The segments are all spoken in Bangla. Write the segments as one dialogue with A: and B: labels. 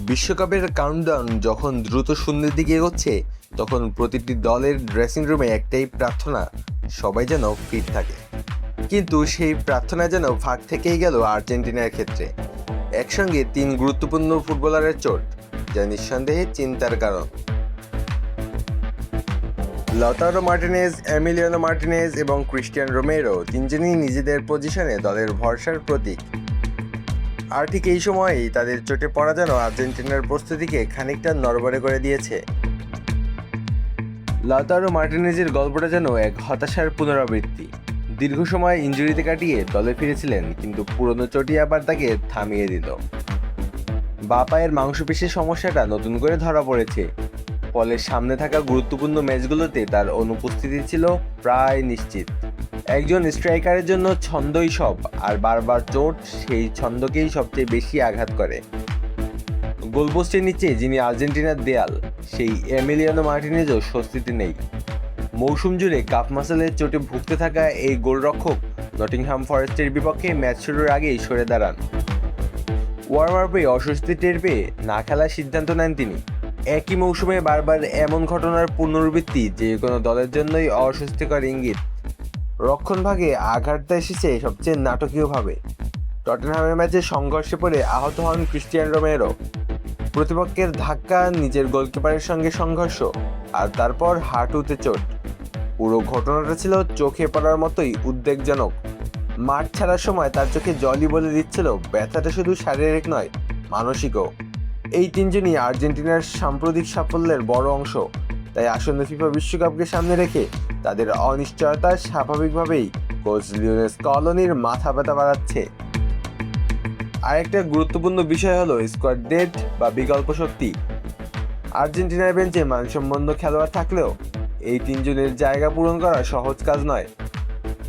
A: বিশ্বকাপের কাউন্টডাউন যখন দ্রুত শূন্যের দিকে এগোচ্ছে, তখন প্রতিটি দলের ড্রেসিং রুমে একটাই প্রার্থনা, সবাই যেন ফিট থাকে। কিন্তু সেই প্রার্থনা যেন ফাঁক থেকেই গেল আর্জেন্টিনার ক্ষেত্রে। একসঙ্গে 3 গুরুত্বপূর্ণ ফুটবলারের চোট, যা নিঃসন্দেহে চিন্তার কারণ। লতারো মার্টিনেজ, এমিলিয়ানো মার্টিনেজ এবং ক্রিস্টিয়ান রোমেরো তিনজনই নিজেদের পজিশনে দলের ভরসার প্রতীক। আর ঠিক এই সময়েই তাদের চোটে পড়া যেন আর্জেন্টিনার প্রস্তুতিকে খানিকটা নড়বড়ে করে দিয়েছে। লাউতারো মার্টিনেজের গল্পটা যেন এক হতাশার পুনরাবৃত্তি। দীর্ঘ সময় ইনজুরিতে কাটিয়ে দলে ফিরেছিলেন, কিন্তু পুরনো চোটই আবার তাকে থামিয়ে দিল। বাঁ পায়ের মাংসপেশির সমস্যাটা নতুন করে ধরা পড়েছে, ফলে সামনে থাকা গুরুত্বপূর্ণ ম্যাচগুলোতে তার অনুপস্থিতি ছিল প্রায় নিশ্চিত। একজন স্ট্রাইকারের জন্য ছন্দই সব, আর বারবার চোট সেই ছন্দকেই সবচেয়ে বেশি আঘাত করে। গোলপোস্টের নিচে যিনি আর্জেন্টিনার দেয়াল, সেই এমিলিয়ানো মার্টিনেজও স্বস্তিতে নেই। মৌসুম জুড়ে কাফ মাসেলের চোটে ভুগতে থাকা এই গোলরক্ষক নটিংহাম ফরেস্টের বিপক্ষে ম্যাচ শুরুর আগেই সরে দাঁড়ান। ওয়ার্ম আপে অস্বস্তি টের পেয়ে না খেলার সিদ্ধান্ত নেন তিনি। একই মৌসুমে বারবার এমন ঘটনার পুনরাবৃত্তি যে কোনো দলের জন্যই অস্বস্তিকর ইঙ্গিত। রক্ষণভাগে আঘাতটা এসেছে সবচেয়ে নাটকীয়ভাবে। টটেনহামের ম্যাচে সংঘর্ষে পড়ে আহত হন ক্রিস্টিয়ান রোমেরো। প্রতিপক্ষের ধাক্কা, নিজের গোলকিপারের সঙ্গে সংঘর্ষ, আর তারপর হাঁটুতে চোট। পুরো ঘটনাটা ছিল চোখে পড়ার মতোই উদ্বেগজনক। মাঠ ছাড়ার সময় তার চোখে জলই বলে দিচ্ছিল ব্যথাটা শুধু শারীরিক নয়, মানসিকও। এই তিনজনই আর্জেন্টিনার সাম্প্রতিক সাফল্যের বড় অংশ। তাই আসন্ন ফিফা বিশ্বকাপকে সামনে রেখে তাদের অনিশ্চয়তা স্বাভাবিকভাবেই কোচ লিওনেল স্কলোনির মাথা ব্যথা বাড়াচ্ছে। আরেকটা গুরুত্বপূর্ণ বিষয় হলো স্কোয়াড ডেড বা বিকল্প শক্তি। আর্জেন্টিনার বেঞ্চে মানসম্পন্ন খেলোয়াড় থাকলেও এই তিনজনের জায়গা পূরণ করা সহজ কাজ নয়।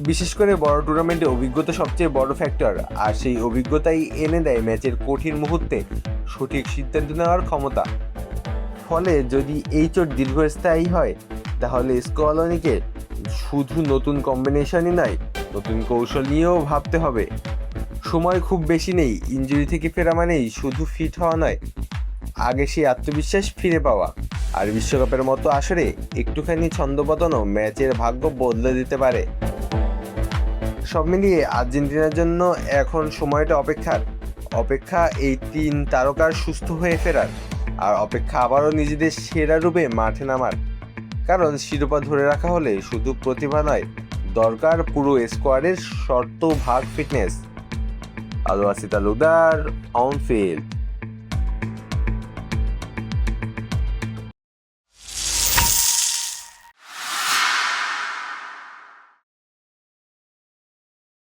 A: বিশেষ করে বড় টুর্নামেন্টে অভিজ্ঞতা সবচেয়ে বড় ফ্যাক্টর, আর সেই অভিজ্ঞতাই এনে দেয় ম্যাচের কঠিন মুহূর্তে সঠিক সিদ্ধান্ত নেওয়ার ক্ষমতা। ফলে যদি এই চোট দীর্ঘস্থায়ী হয়, তাহলে স্কলোনিকে শুধু নতুন কম্বিনেশনই নয়, নতুন কৌশল নিয়েও ভাবতে হবে। সময় খুব বেশি নেই, ইনজুরি থেকে ফেরা মানেই শুধু ফিট হওয়া নয়, আগে সেই আত্মবিশ্বাস ফিরে পাওয়া। আর বিশ্বকাপের মতো আসরে একটুখানি ছন্দপতনও ম্যাচের ভাগ্য বদলে দিতে পারে। সব মিলিয়ে আর্জেন্টিনার জন্য এখন সময়টা অপেক্ষা এই 3 তারকার সুস্থ হয়ে ফেরার, আর অপেক্ষা আবারও নিজেদের সেরা রূপে মাঠে নামার। কারণ শিরোপা ধরে রাখা হলে শুধু প্রতিভা নয়, দরকার পুরো স্কোয়াডের শর্তভাগ ফিটনেস। আলো আসিতা লুদার, অন ফিল্ড।